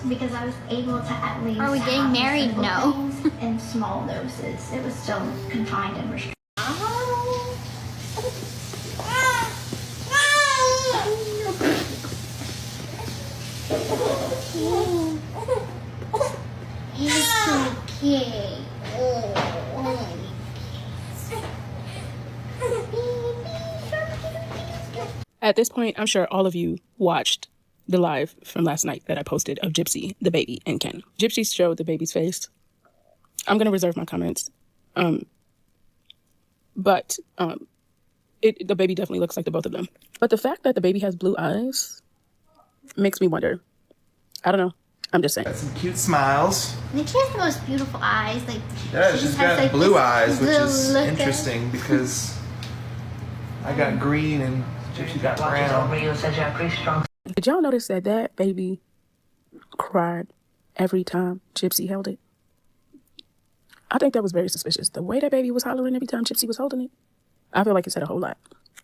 because I was able to at least. Are we getting married? No. In small doses. It was still confined and restricted. It's okay. At this point, I'm sure all of you watched the live from last night that I posted of Gypsy, the baby, and Ken. Gypsy showed the baby's face. I'm going to reserve my comments. But the baby definitely looks like the both of them. But the fact that the baby has blue eyes makes me wonder. I don't know. I'm just saying. Got some cute smiles. And she has the most beautiful eyes. Like, Yeah, she she's just has, got like, blue this eyes, which little is look interesting because I got green and Gypsy got brown. Did y'all notice that that baby cried every time Gypsy held it? I think that was very suspicious. The way that baby was hollering every time Gypsy was holding it, I feel like it said a whole lot.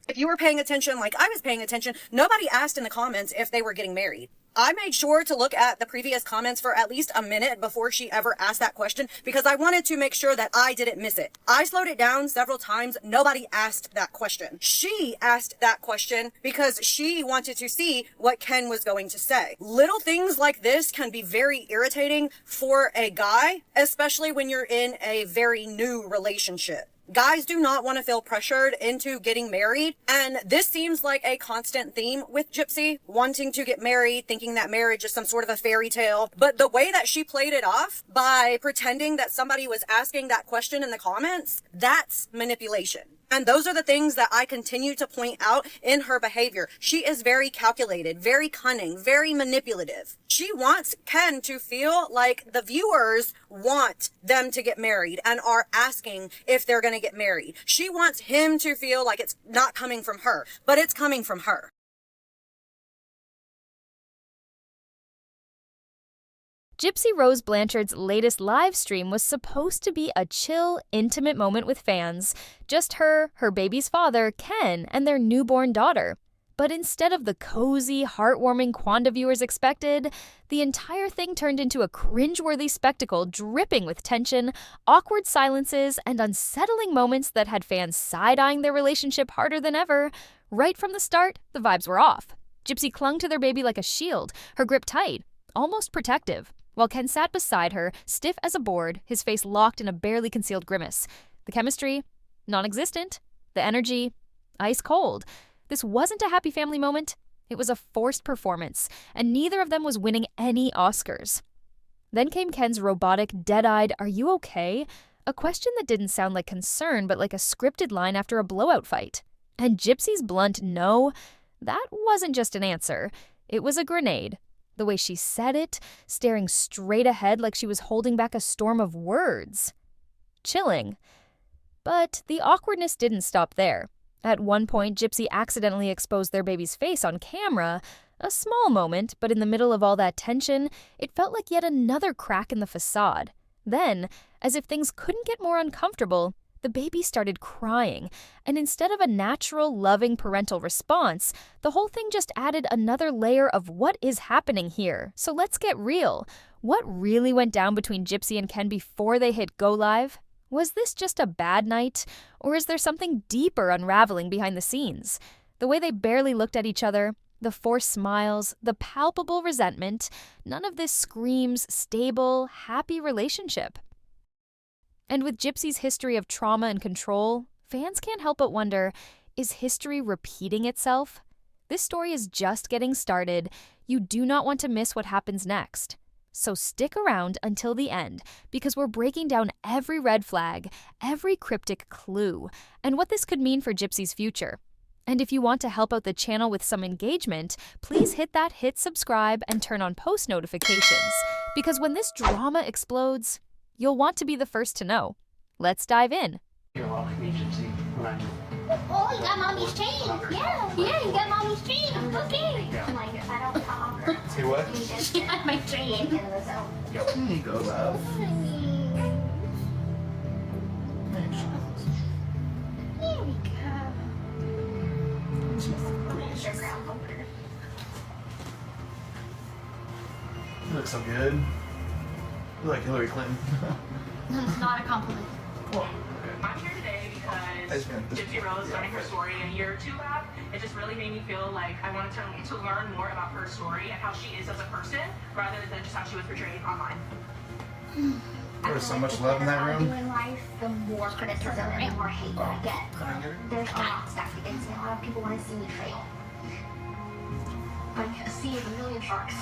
If you were paying attention like I was paying attention, nobody asked in the comments if they were getting married. I made sure to look at the previous comments for at least a minute before she ever asked that question because I wanted to make sure that I didn't miss it. I slowed it down several times. Nobody asked that question. She asked that question because she wanted to see what Ken was going to say. Little things like this can be very irritating for a guy, especially when you're in a very new relationship. Guys do not want to feel pressured into getting married, and this seems like a constant theme with Gypsy, wanting to get married, thinking that marriage is some sort of a fairy tale. But the way that she played it off by pretending that somebody was asking that question in the comments, that's manipulation. And those are the things that I continue to point out in her behavior. She is very calculated, very cunning, very manipulative. She wants Ken to feel like the viewers want them to get married and are asking if they're going to get married. She wants him to feel like it's not coming from her, but it's coming from her. Gypsy Rose Blanchard's latest live stream was supposed to be a chill, intimate moment with fans. Just her baby's father, Ken, and their newborn daughter. But instead of the cozy, heartwarming Quanda viewers expected, the entire thing turned into a cringeworthy spectacle dripping with tension, awkward silences, and unsettling moments that had fans side-eyeing their relationship harder than ever. Right from the start, the vibes were off. Gypsy clung to their baby like a shield, her grip tight, almost protective, while Ken sat beside her, stiff as a board, his face locked in a barely concealed grimace. The chemistry, non-existent. The energy, ice cold. This wasn't a happy family moment. It was a forced performance, and neither of them was winning any Oscars. Then came Ken's robotic, dead-eyed, "Are you okay?" A question that didn't sound like concern, but like a scripted line after a blowout fight. And Gypsy's blunt no, that wasn't just an answer. It was a grenade. The way she said it, staring straight ahead like she was holding back a storm of words. Chilling. But the awkwardness didn't stop there. At one point, Gypsy accidentally exposed their baby's face on camera. A small moment, but in the middle of all that tension, it felt like yet another crack in the facade. Then, as if things couldn't get more uncomfortable, the baby started crying, and instead of a natural, loving parental response, the whole thing just added another layer of what is happening here. So let's get real. What really went down between Gypsy and Ken before they hit go live? Was this just a bad night, or is there something deeper unraveling behind the scenes? The way they barely looked at each other, the forced smiles, the palpable resentment, none of this screams stable, happy relationship. And with Gypsy's history of trauma and control, fans can't help but wonder, is history repeating itself? This story is just getting started. You do not want to miss what happens next. So stick around until the end, because we're breaking down every red flag, every cryptic clue, and what this could mean for Gypsy's future. And if you want to help out the channel with some engagement, please hit subscribe and turn on post notifications, because when this drama explodes, you'll want to be the first to know. Let's dive in. You're welcome, Gypsy. Oh, you got mommy's chain. Yeah, you got mommy's chain. Okay. I don't talk. Say what? Yeah, my chain. There you go, love. Here we go. You look so good. You look like Hillary Clinton. That's not a compliment. Well, I'm here today because Gypsy Rose learning her story a year or two back, it just really made me feel like I wanted to learn more about her story and how she is as a person rather than just how she was portrayed online. There's so much love in that room. In life, the more criticism and the more hate I get. There's a lot stacked against me. A lot of people want to see me fail. Like a sea of a million sharks.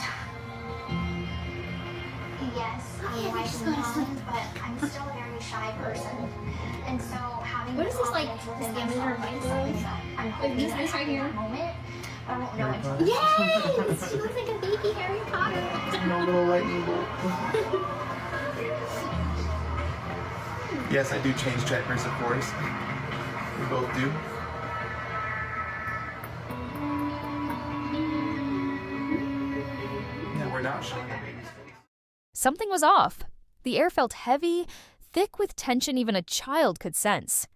Yes, I'm white and blonde, but I'm still a very shy person. And so having What is this, like, scavenger advice something that I'm hoping this that right here? at the moment, I won't know until Yes! She looks like a baby Harry Potter. No little lightning bolt. Yes, I do change diapers, of course. We both do. No, we're not showing the baby's face. Something was off. The air felt heavy, thick with tension even a child could sense.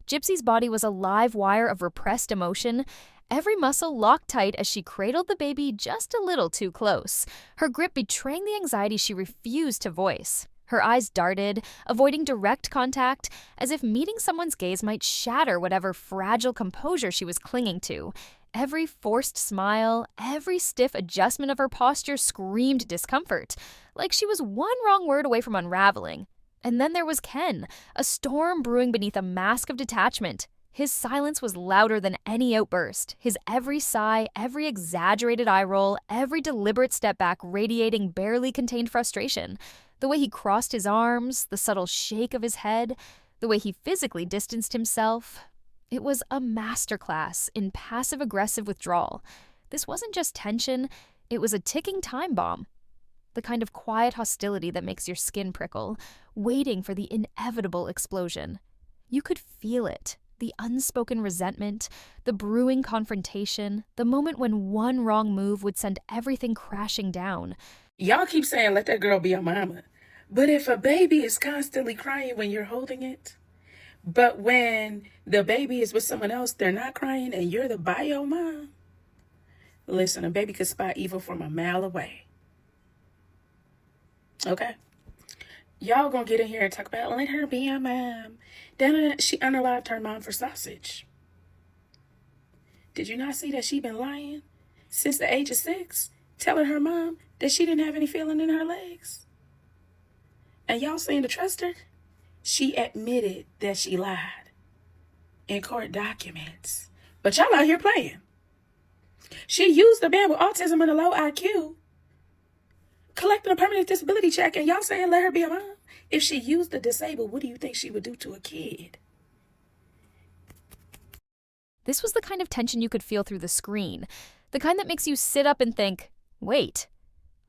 Gypsy's body was a live wire of repressed emotion, every muscle locked tight as she cradled the baby just a little too close, her grip betraying the anxiety she refused to voice. Her eyes darted, avoiding direct contact, as if meeting someone's gaze might shatter whatever fragile composure she was clinging to. Every forced smile, every stiff adjustment of her posture screamed discomfort, like she was one wrong word away from unraveling. And then there was Ken, a storm brewing beneath a mask of detachment. His silence was louder than any outburst, his every sigh, every exaggerated eye roll, every deliberate step back radiating barely contained frustration. The way he crossed his arms, the subtle shake of his head, the way he physically distanced himself. It was a masterclass in passive-aggressive withdrawal. This wasn't just tension, it was a ticking time bomb. The kind of quiet hostility that makes your skin prickle, waiting for the inevitable explosion. You could feel it, the unspoken resentment, the brewing confrontation, the moment when one wrong move would send everything crashing down. Y'all keep saying, let that girl be your mama. But if a baby is constantly crying when you're holding it, but when the baby is with someone else, they're not crying and you're the bio mom. Listen, a baby could spot evil from a mile away. Okay? Y'all gonna get in here and talk about, let her be your mom. Then she unalived her mom for sausage. Did you not see that she been lying since the age of 6? Telling her mom that she didn't have any feeling in her legs. And y'all saying to trust her? She admitted that she lied in court documents. But y'all out here playing. She used a man with autism and a low IQ, collecting a permanent disability check, and y'all saying let her be a mom? If she used the disabled, what do you think she would do to a kid? This was the kind of tension you could feel through the screen, the kind that makes you sit up and think, wait,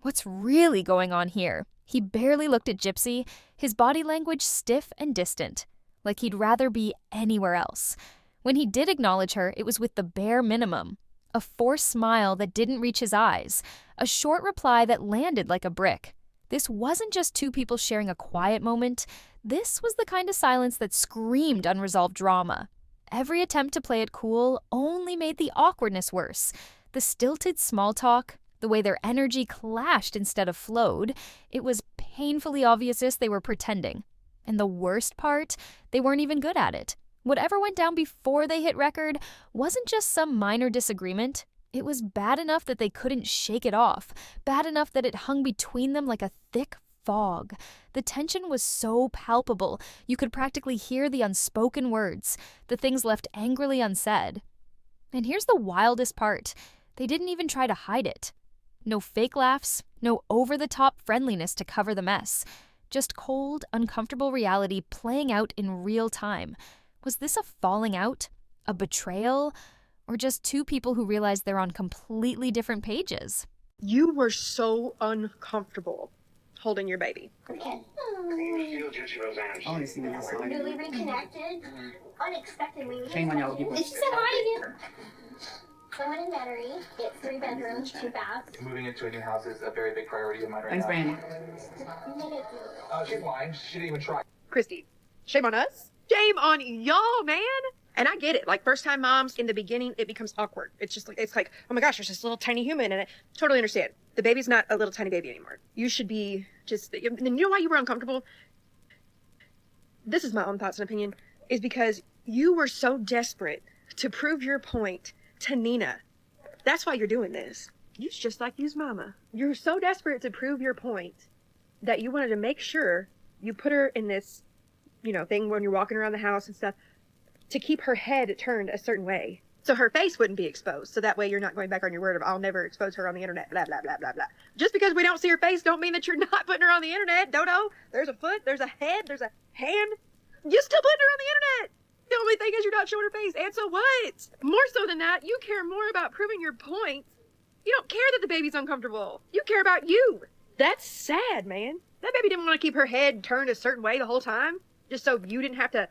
what's really going on here? He barely looked at Gypsy, his body language stiff and distant, like he'd rather be anywhere else. When he did acknowledge her, it was with the bare minimum. A forced smile that didn't reach his eyes, a short reply that landed like a brick. This wasn't just two people sharing a quiet moment. This was the kind of silence that screamed unresolved drama. Every attempt to play it cool only made the awkwardness worse. The stilted small talk, the way their energy clashed instead of flowed, it was painfully obvious they were pretending. And the worst part, they weren't even good at it. Whatever went down before they hit record wasn't just some minor disagreement. It was bad enough that they couldn't shake it off, bad enough that it hung between them like a thick fog. The tension was so palpable, you could practically hear the unspoken words, the things left angrily unsaid. And here's the wildest part. They didn't even try to hide it. No fake laughs, no over-the-top friendliness to cover the mess. Just cold, uncomfortable reality playing out in real time. Was this a falling out? A betrayal? Or just two people who realized they're on completely different pages? You were so uncomfortable holding your baby. Okay. I want to see this slide. Newly reconnected, unexpectedly. Shame on y'all people. Did she say hi again? Someone in Battery, it's 3 bedrooms, 2 baths. Moving into a new house is a very big priority of mine right Thanks, now. Brandon. She's lying. She didn't even try. Christy, shame on us. Shame on y'all, man. And I get it. Like, first-time moms, in the beginning, it becomes awkward. It's just like, it's like, oh my gosh, there's this little tiny human, and I totally understand. The baby's not a little tiny baby anymore. You should be just, and you know why you were uncomfortable? This is my own thoughts and opinion, is because you were so desperate to prove your point to Nina. That's why you're doing this. You're just like you's mama. You're so desperate to prove your point that you wanted to make sure you put her in this, thing when you're walking around the house and stuff, to keep her head turned a certain way. So her face wouldn't be exposed. So that way you're not going back on your word of, I'll never expose her on the internet, blah, blah, blah, blah, blah. Just because we don't see her face don't mean that you're not putting her on the internet, Dodo. There's a foot, there's a head, there's a hand. You're still putting her on the internet. The only thing is you're not showing her face. And so what? More so than that, you care more about proving your point. You don't care that the baby's uncomfortable. You care about you. That's sad, man. That baby didn't want to keep her head turned a certain way the whole time, just so you didn't have to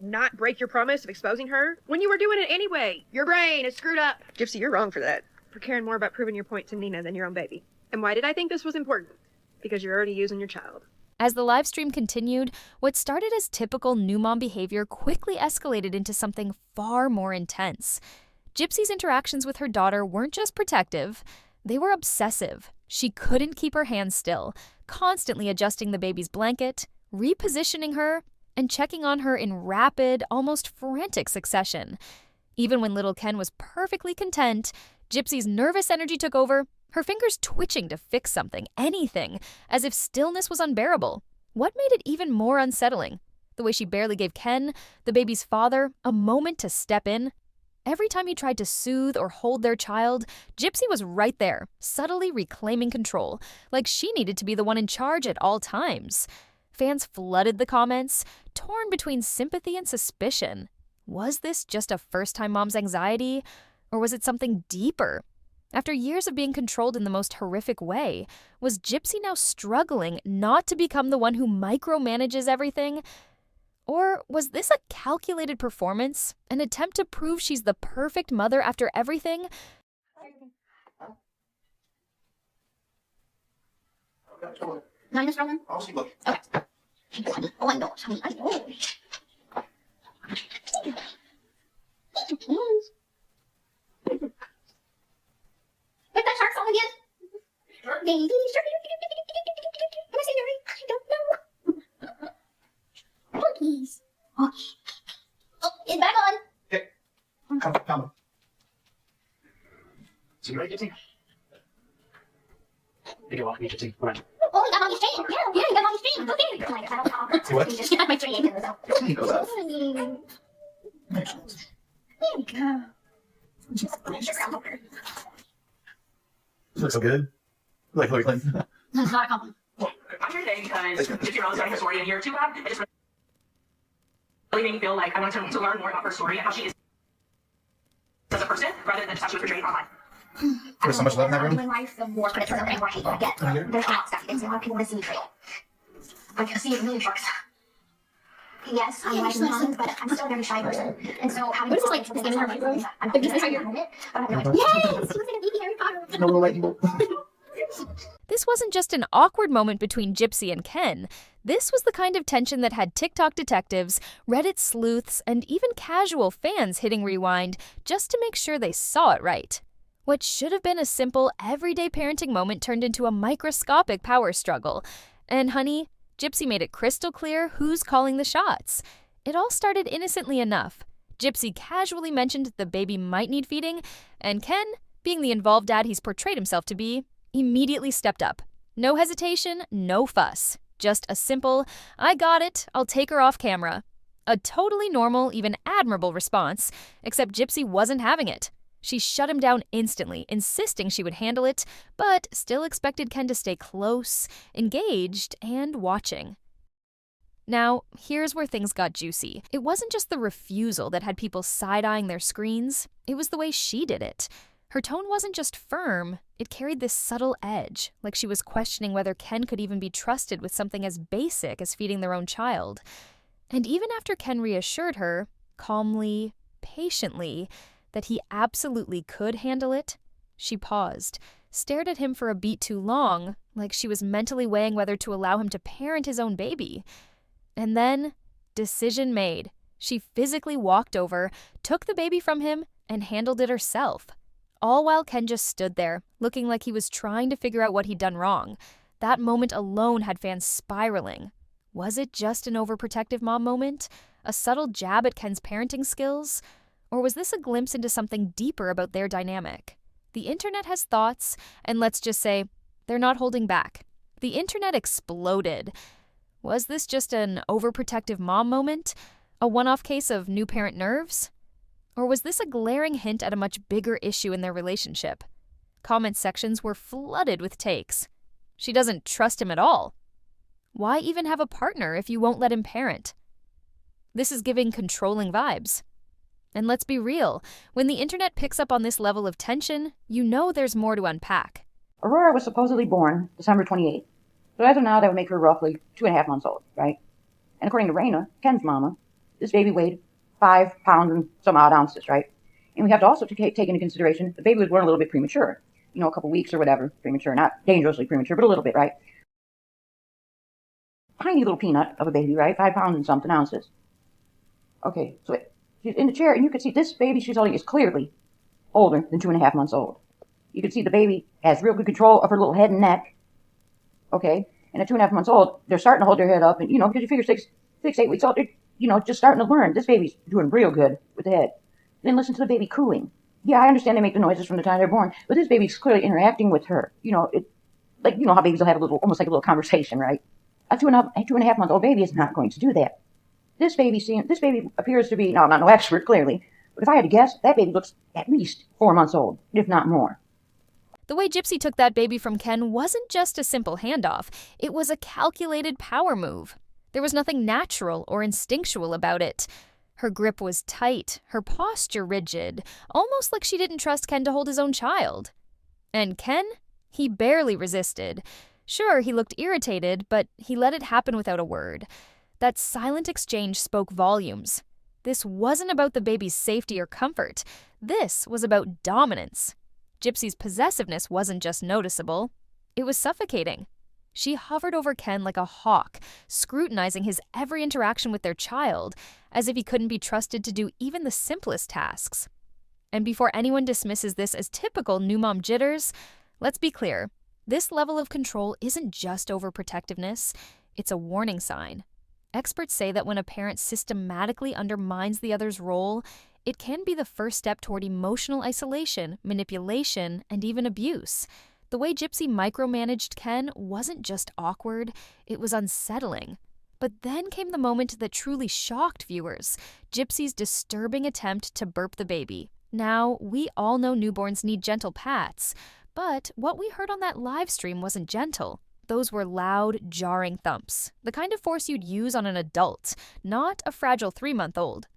not break your promise of exposing her when you were doing it anyway. Your brain is screwed up. Gypsy, you're wrong for that. For caring more about proving your point to Nina than your own baby. And why did I think this was important? Because you're already using your child. As the live stream continued, what started as typical new mom behavior quickly escalated into something far more intense. Gypsy's interactions with her daughter weren't just protective, they were obsessive. She couldn't keep her hands still, constantly adjusting the baby's blanket, repositioning her, and checking on her in rapid, almost frantic succession. Even when little Ken was perfectly content, Gypsy's nervous energy took over, her fingers twitching to fix something, anything, as if stillness was unbearable. What made it even more unsettling? The way she barely gave Ken, the baby's father, a moment to step in. Every time he tried to soothe or hold their child, Gypsy was right there, subtly reclaiming control, like she needed to be the one in charge at all times. Fans flooded the comments, torn between sympathy and suspicion. Was this just a first-time mom's anxiety, or was it something deeper? After years of being controlled in the most horrific way, was Gypsy now struggling not to become the one who micromanages everything? Or was this a calculated performance, an attempt to prove she's the perfect mother after everything? No, just rolling. Okay. Oh, I know. I know. Wait, that shark song again? Baby shark. Am I saying it right? I don't know. Monkeys. Oh, it's back on. Okay. Come. So you ready, Gypsy? You're welcome, Gypsy. Come on. Oh, he got mommy's chain. Yeah, he got mommy's chain. Okay. Come on, I don't know. See what? He just got my chain. There He goes up. we go. Just put your ground over. Looks so good. Like Hillary Clinton. That's not a compliment. I'm here today because Gypsy Rose starting her story in year 2 lab. It just really made me feel like I wanted to learn more about her story and how she is as a person rather than just how she was portrayed online. There's so much love in that room. When life, the more criticism and more hate I get. There's a lot of stuff. It's a lot of people want to see me fail. Like, see a million sharks. Yes, I'm like mom, but I'm still a very shy person. And so having this like giving her microphone, I'm just trying to moment, but I'm like, yes, she looks like a baby Harry Potter. No little lightning bolt. This wasn't just an awkward moment between Gypsy and Ken. This was the kind of tension that had TikTok detectives, Reddit sleuths, and even casual fans hitting rewind just to make sure they saw it right. What should have been a simple, everyday parenting moment turned into a microscopic power struggle. And honey, Gypsy made it crystal clear who's calling the shots. It all started innocently enough. Gypsy casually mentioned the baby might need feeding, and Ken, being the involved dad he's portrayed himself to be, immediately stepped up. No hesitation, no fuss. Just a simple, I got it, I'll take her off camera. A totally normal, even admirable response, except Gypsy wasn't having it. She shut him down instantly, insisting she would handle it, but still expected Ken to stay close, engaged, and watching. Now, here's where things got juicy. It wasn't just the refusal that had people side-eyeing their screens, it was the way she did it. Her tone wasn't just firm, it carried this subtle edge, like she was questioning whether Ken could even be trusted with something as basic as feeding their own child. And even after Ken reassured her, calmly, patiently, that he absolutely could handle it, she paused, stared at him for a beat too long, like she was mentally weighing whether to allow him to parent his own baby. And then, decision made. She physically walked over, took the baby from him, and handled it herself. All while Ken just stood there, looking like he was trying to figure out what he'd done wrong. That moment alone had fans spiraling. Was it just an overprotective mom moment? A subtle jab at Ken's parenting skills? Or was this a glimpse into something deeper about their dynamic? The internet has thoughts, and let's just say, they're not holding back. The internet exploded. Was this just an overprotective mom moment? A one-off case of new parent nerves? Or was this a glaring hint at a much bigger issue in their relationship? Comment sections were flooded with takes. She doesn't trust him at all. Why even have a partner if you won't let him parent? This is giving controlling vibes. And let's be real, when the internet picks up on this level of tension, you know there's more to unpack. Aurora was supposedly born December 28th. So as of now, that would make her roughly 2.5 months old, right? And according to Raina, Ken's mama, this baby weighed 5 pounds and some odd ounces, right? And we have to also take into consideration the baby was born a little bit premature. You know, a couple weeks or whatever, premature. Not dangerously premature, but a little bit, right? Tiny little peanut of a baby, right? 5 pounds and something ounces. Okay, so she's in the chair, and you can see this baby she's holding is clearly older than 2.5 months old. You can see the baby has real good control of her little head and neck. Okay, and at 2.5 months old, they're starting to hold their head up, and because you figure 8 weeks old, they're just starting to learn. This baby's doing real good with the head. Then listen to the baby cooing. Yeah, I understand they make the noises from the time they're born, but this baby's clearly interacting with her. How babies will have almost like a little conversation, right? A 2.5 month old baby is not going to do that. This baby appears to be, not no expert, clearly, but if I had to guess, that baby looks at least 4 months old, if not more. The way Gypsy took that baby from Ken wasn't just a simple handoff, it was a calculated power move. There was nothing natural or instinctual about it. Her grip was tight, her posture rigid, almost like she didn't trust Ken to hold his own child. And Ken? He barely resisted. Sure, he looked irritated, but he let it happen without a word. That silent exchange spoke volumes. This wasn't about the baby's safety or comfort. This was about dominance. Gypsy's possessiveness wasn't just noticeable. It was suffocating. She hovered over Ken like a hawk, scrutinizing his every interaction with their child, as if he couldn't be trusted to do even the simplest tasks. And before anyone dismisses this as typical new mom jitters, let's be clear. This level of control isn't just overprotectiveness, it's a warning sign. Experts say that when a parent systematically undermines the other's role, it can be the first step toward emotional isolation, manipulation, and even abuse. The way Gypsy micromanaged Ken wasn't just awkward, it was unsettling. But then came the moment that truly shocked viewers, Gypsy's disturbing attempt to burp the baby. Now, we all know newborns need gentle pats, but what we heard on that live stream wasn't gentle. Those were loud, jarring thumps, the kind of force you'd use on an adult, not a fragile 3-month-old.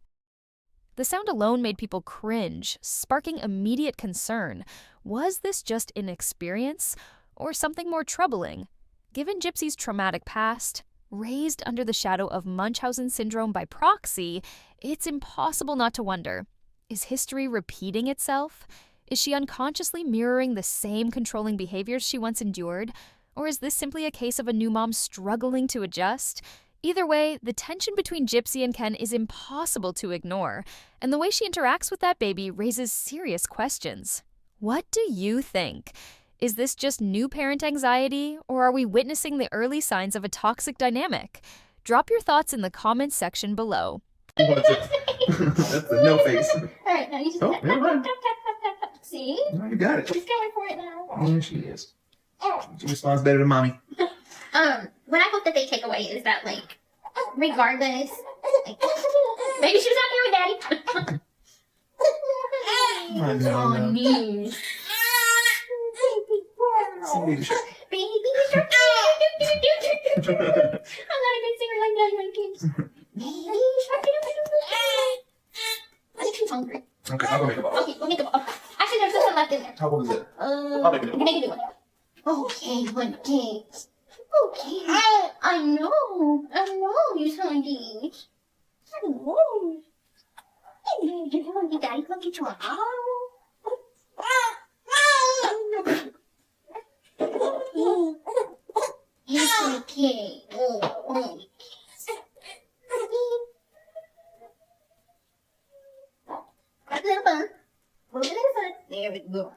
The sound alone made people cringe, sparking immediate concern. Was this just inexperience, or something more troubling? Given Gypsy's traumatic past, raised under the shadow of Munchausen syndrome by proxy, it's impossible not to wonder, is history repeating itself? Is she unconsciously mirroring the same controlling behaviors she once endured? Or is this simply a case of a new mom struggling to adjust? Either way, the tension between Gypsy and Ken is impossible to ignore, and the way she interacts with that baby raises serious questions. What do you think? Is this just new parent anxiety, or are we witnessing the early signs of a toxic dynamic? Drop your thoughts in the comments section below. That's a no face. Alright, now you just never mind. See? No, you got it. She's going for it now. Yeah, she is. She responds better than mommy. What I hope that they take away is that, regardless, maybe she was out here with Daddy. Oh, knees. Baby shark. Baby shark. I'm not a good singer like that, my kids. Baby shark. I think she's hungry. Okay, I'll go make a ball. Okay, we'll make a ball. Actually, there's something left in there. How old is it? I'll make a You can make a new one. Okay, one cake. Okay. I know, you hungry. I know. You're hungry, Daddy. Look at you. It's okay. Grab a little bun. Put it in the foot. There we go.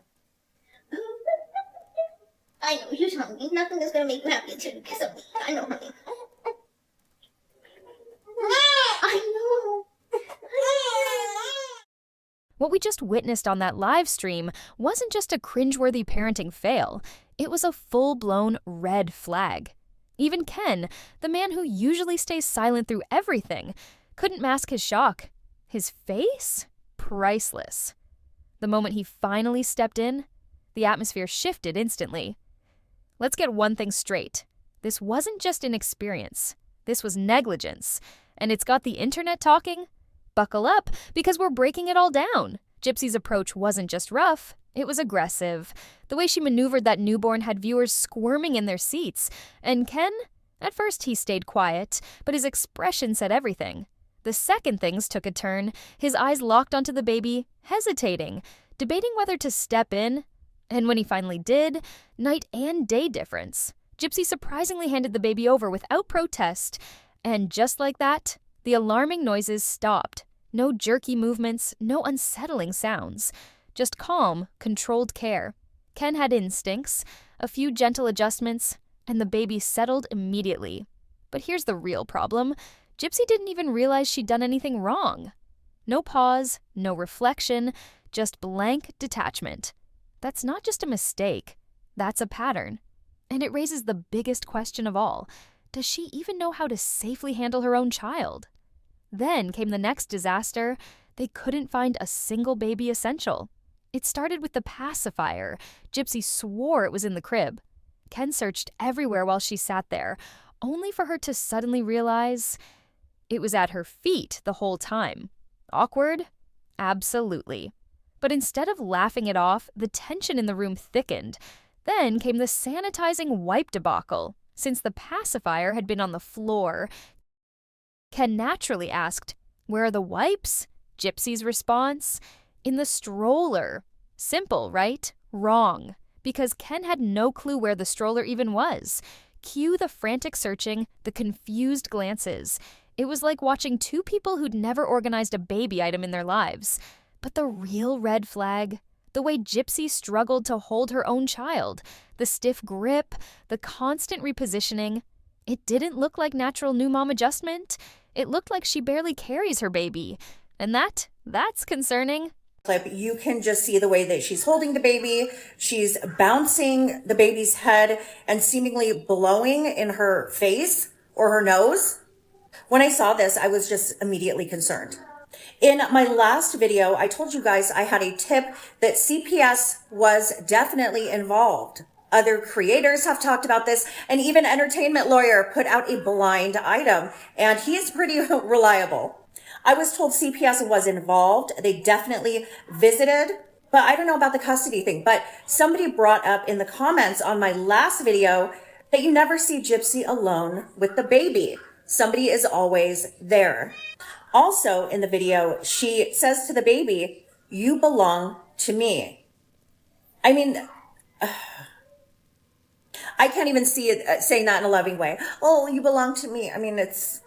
What we just witnessed on that live stream wasn't just a cringeworthy parenting fail, it was a full-blown red flag. Even Ken, the man who usually stays silent through everything, couldn't mask his shock. His face? Priceless. The moment he finally stepped in, the atmosphere shifted instantly. Let's get one thing straight. This wasn't just inexperience. This was negligence. And it's got the internet talking? Buckle up, because we're breaking it all down. Gypsy's approach wasn't just rough, it was aggressive. The way she maneuvered that newborn had viewers squirming in their seats. And Ken? At first he stayed quiet, but his expression said everything. The second things took a turn, his eyes locked onto the baby, hesitating, debating whether to step in. And when he finally did, night and day difference. Gypsy surprisingly handed the baby over without protest. And just like that, the alarming noises stopped. No jerky movements, no unsettling sounds. Just calm, controlled care. Ken had instincts, a few gentle adjustments, and the baby settled immediately. But here's the real problem. Gypsy didn't even realize she'd done anything wrong. No pause, no reflection, just blank detachment. That's not just a mistake. That's a pattern. And it raises the biggest question of all. Does she even know how to safely handle her own child? Then came the next disaster. They couldn't find a single baby essential. It started with the pacifier. Gypsy swore it was in the crib. Ken searched everywhere while she sat there, only for her to suddenly realize it was at her feet the whole time. Awkward? Absolutely. But instead of laughing it off, the tension in the room thickened. Then came the sanitizing wipe debacle. Since the pacifier had been on the floor, Ken naturally asked, "Where are the wipes?" Gypsy's response, "In the stroller." Simple, right? Wrong. Because Ken had no clue where the stroller even was. Cue the frantic searching, the confused glances. It was like watching two people who'd never organized a baby item in their lives. But the real red flag, the way Gypsy struggled to hold her own child, the stiff grip, the constant repositioning, it didn't look like natural new mom adjustment. It looked like she barely carries her baby. And that's concerning. Clip, you can just see the way that she's holding the baby. She's bouncing the baby's head and seemingly blowing in her face or her nose. When I saw this, I was just immediately concerned. In my last video, I told you guys I had a tip that CPS was definitely involved. Other creators have talked about this, and even Entertainment Lawyer put out a blind item, and he is pretty reliable. I was told CPS was involved. They definitely visited, but I don't know about the custody thing. But somebody brought up in the comments on my last video that you never see Gypsy alone with the baby. Somebody is always there. Also in the video, she says to the baby, "You belong to me." I mean, I can't even see it saying that in a loving way. "Oh, you belong to me." I mean, it's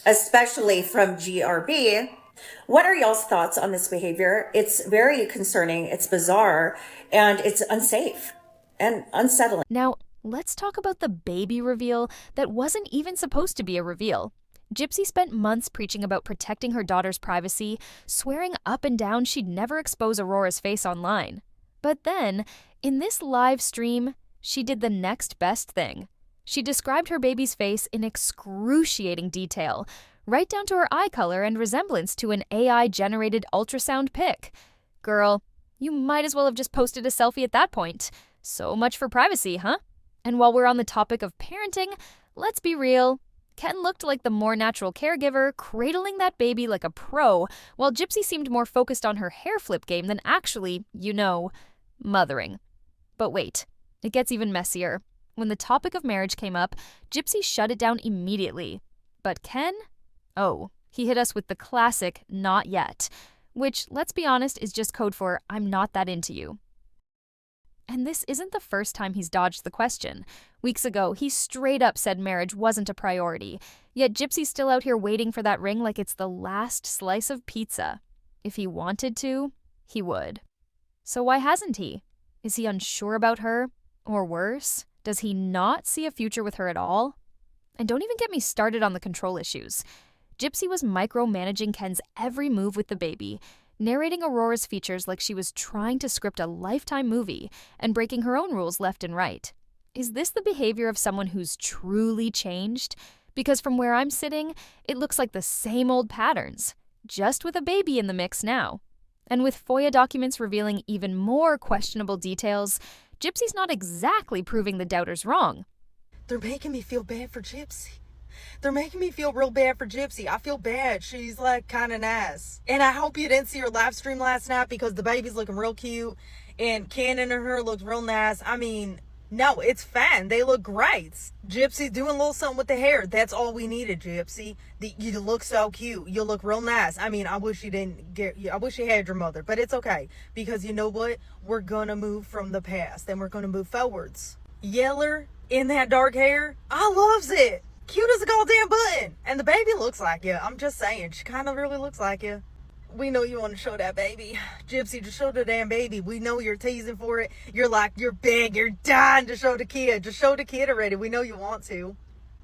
especially from GRB. What are y'all's thoughts on this behavior? It's very concerning, it's bizarre, and it's unsafe and unsettling. Now, let's talk about the baby reveal that wasn't even supposed to be a reveal. Gypsy spent months preaching about protecting her daughter's privacy, swearing up and down she'd never expose Aurora's face online. But then, in this live stream, she did the next best thing. She described her baby's face in excruciating detail, right down to her eye color and resemblance to an AI-generated ultrasound pic. Girl, you might as well have just posted a selfie at that point. So much for privacy, huh? And while we're on the topic of parenting, let's be real. Ken looked like the more natural caregiver, cradling that baby like a pro, while Gypsy seemed more focused on her hair flip game than actually, mothering. But wait, it gets even messier. When the topic of marriage came up, Gypsy shut it down immediately. But Ken? Oh, he hit us with the classic "not yet," which, let's be honest, is just code for "I'm not that into you." And this isn't the first time he's dodged the question. Weeks ago, he straight up said marriage wasn't a priority, yet Gypsy's still out here waiting for that ring like it's the last slice of pizza. If he wanted to, he would. So why hasn't he? Is he unsure about her? Or worse, does he not see a future with her at all? And don't even get me started on the control issues. Gypsy was micromanaging Ken's every move with the baby, narrating Aurora's features like she was trying to script a Lifetime movie and breaking her own rules left and right. Is this the behavior of someone who's truly changed? Because from where I'm sitting, it looks like the same old patterns, just with a baby in the mix now. And with FOIA documents revealing even more questionable details, Gypsy's not exactly proving the doubters wrong. They're making me feel bad for Gypsy. They're making me feel real bad for Gypsy. I feel bad. She's like kind of nice. And I hope you didn't see her live stream last night because the baby's looking real cute and Cannon and her looks real nice. I mean, no, it's fine. They look great. Gypsy's doing a little something with the hair. That's all we needed, Gypsy. You look so cute. You look real nice. I mean, I wish you had your mother, but it's okay. Because you know what? We're gonna move from the past and we're gonna move forwards. Yeller in that dark hair, I loves it. Cute as a goddamn button. And the baby looks like you. I'm just saying, she kind of really looks like you. We know you want to show that baby. Gypsy, just show the damn baby. We know you're teasing for it. You're big. You're dying to show the kid. Just show the kid already. We know you want to.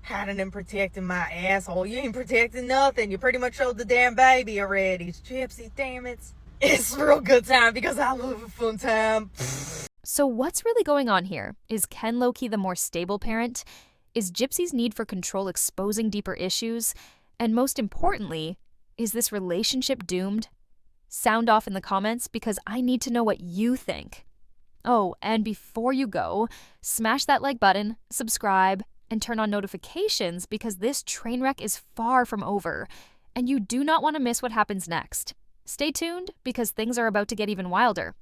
Hiding and protecting my asshole. You ain't protecting nothing. You pretty much showed the damn baby already. Gypsy, damn it. It's a real good time because I love a fun time. So what's really going on here? Is Ken low-key the more stable parent? Is Gypsy's need for control exposing deeper issues? And most importantly, is this relationship doomed? Sound off in the comments because I need to know what you think. Oh, and before you go, smash that like button, subscribe, and turn on notifications because this train wreck is far from over, and you do not want to miss what happens next. Stay tuned because things are about to get even wilder.